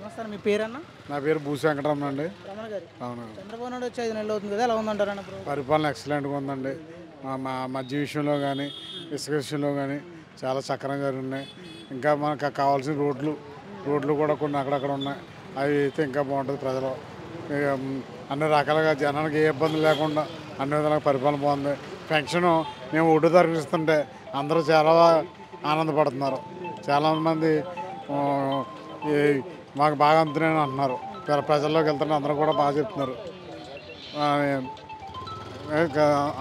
నమస్తే మీ పేరన్నా? నా పేరు భూసి వెంకటరమణ అండి. రమణ గారు. అవును. చంద్రబాబు నాయుడు వచ్చి 5 నెలలు అవుతుంది కదా, ఎలా ఉందంటారన్న పరిపాలన ఎక్సలెంట్గా ఉందండి. మా మధ్య విషయంలో కానీ ఇసుక విషయంలో కానీ చాలా సక్రమంగా ఉన్నాయి. ఇంకా మనకు కావాల్సిన రోడ్లు కూడా కొన్ని అక్కడక్కడ ఉన్నాయి. అవి అయితే ఇంకా బాగుంటుంది. ప్రజలు అన్ని రకాలుగా జనానికి ఏ ఇబ్బంది లేకుండా అన్ని విధాలుగా పరిపాలన బాగుంది. పెన్షన్ మేము 1వ తారీఖు ఇస్తుంటే అందరూ చాలా ఆనందపడుతున్నారు. చాలామంది మాకు బాగా అందుతున్నాయని అంటున్నారు. ప్రజల్లోకి వెళ్తుంటే అందరూ కూడా బాగా చెప్తున్నారు.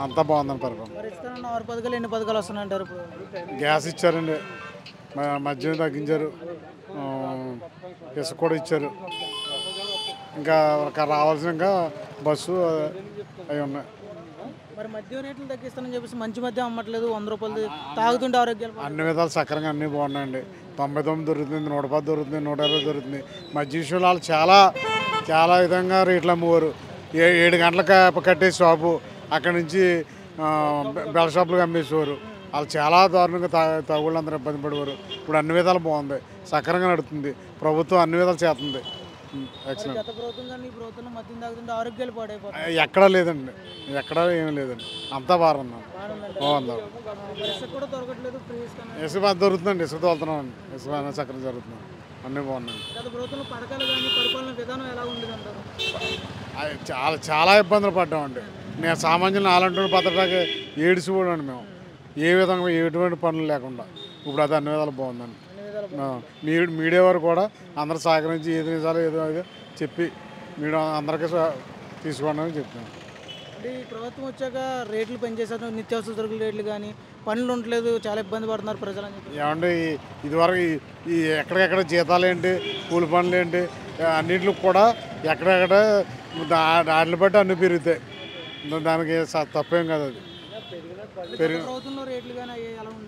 అంతా బాగుందని పరిపాలన. 6 పథకాలు ఎన్ని పథకాలు వస్తున్నాయంటారు? గ్యాస్ ఇచ్చారండి, మద్యం తగ్గించారు, ఇసుక కూడా ఇచ్చారు. ఇంకా రావాల్సిన ఇంకా బస్సు అవి ఉన్నాయి. మరి మద్యం రేట్లు తగ్గిస్తానని చెప్పేసి మంచి మద్యం అమ్మట్లేదు, 100 రూపాయలు తాగుతుంటే ఆరోగ్యాలు అన్ని విధాలు సక్రంగా అన్నీ బాగున్నాయండి. 99 దొరుకుతుంది, 110 దొరుకుతుంది, 120 దొరుకుతుంది. మధ్య విషయంలో వాళ్ళు చాలా విధంగా రేట్లు అమ్మేవారు. 7 గంటలకు కట్టే షాపు అక్కడి నుంచి బెల్ షాపులకు అమ్మేసేవారు. వాళ్ళు చాలా దారుణంగా తాగుళ్ళు అందరూ ఇబ్బంది పడేవారు. ఇప్పుడు అన్ని విధాలు బాగుంది, సక్రంగా నడుతుంది. ప్రభుత్వం అన్ని విధాలు చేస్తుంది. ఎక్సలెంట్. ఎక్కడా లేదండి, ఎక్కడా ఏమీ లేదండి. అంతా బాగుంది, బాగుంది. ఇసుక దొరుకుతుందండి, ఇసుక తోలుతున్నామండి, ఇసుక సక్రంగా జరుగుతుంది. అన్నీ బాగున్నాయి. చాలా ఇబ్బందులు పడ్డామండి. నేను సామాన్యులు నాలంటి పద్ధతికి ఏడిసిపోయాడు. మేము ఏ విధంగా ఎటువంటి పనులు లేకుండా ఇప్పుడు అది అన్ని విధాలు బాగుందండి. మీడియా వారు కూడా అందరూ సహకరించి ఏది నిజాలు ఏదో చెప్పి మీరు అందరికీ తీసుకోండి అని చెప్తున్నాను. అంటే ఈ ప్రభుత్వం వచ్చాక రేట్లు పెంచేశారు, నిత్యావసర సరుకుల రేట్లు కానీ, పనులు ఉండట్లేదు, చాలా ఇబ్బంది పడుతున్నారు ప్రజలు అని చెప్పి. ఏమంటే ఇదివరకు ఈ ఎక్కడికెక్కడ జీతాలు ఏంటి, కూలి పనులు ఏంటి, అన్నింటికి కూడా ఎక్కడెక్కడ వాటిని బట్టి అన్నీ పెరుగుతాయి. దానికి తప్పేం కాదు. అది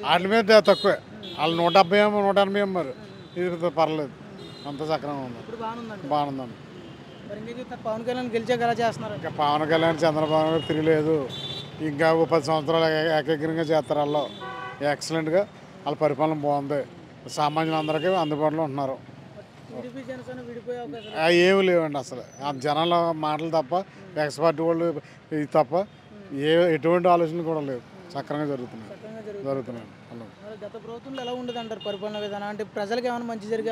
వాటి మీద తక్కువే. వాళ్ళు 170 180 అమ్మారు. ఇది పర్లేదు, అంత సక్రమంగా ఉంది, బాగుందండి. పవన్ కళ్యాణ్ గెలిచాక ఎలా చేస్తున్నారు? ఇంకా పవన్ కళ్యాణ్ చంద్రబాబు గారు తిరగలేదు. ఇంకా 10 సంవత్సరాలు ఏకగ్రంగా చేస్తారు. వాళ్ళు ఎక్సలెంట్గా వాళ్ళ పరిపాలన బాగుంది. సామాన్యులందరికీ అందుబాటులో ఉంటున్నారు. ఏమి లేవండి అసలు. ఆ జనాల మాటలు తప్ప, ఎక్స్పర్ట్ వాళ్ళు ఇది తప్ప ఎటువంటి ఆలోచనలు కూడా లేవు. సక్రంగా జరుగుతున్నాయి. గత ప్రభుత్వంలో ఎలా ఉండదు అంటారు పరిపాలన విధానం? అంటే ప్రజలకు ఏమైనా మంచి జరిగే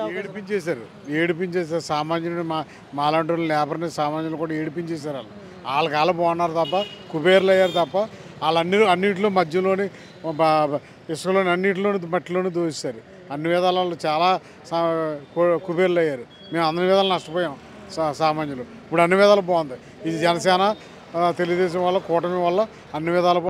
ఏడిపించేశారు. సామాన్యుడు మాలాంటి లేబర్ని సామాన్యులు కూడా ఏడిపించేశారు. వాళ్ళకి బాగున్నారు తప్ప, కుబేర్లు అయ్యారు తప్ప, అన్నింటిలో మధ్యలోని ఇసుకలోని అన్నింటిలోని మట్టిలోని దూషిస్తారు. అన్ని విధాలలో చాలా కుబేర్లు అయ్యారు. మేము అన్ని విధాలు నష్టపోయాం సామాన్యులు. ఇప్పుడు అన్ని విధాలు బాగుంది. ఇది జనసేన తెలుగుదేశం వల్ల, కూటమి వల్ల అన్ని విధాలు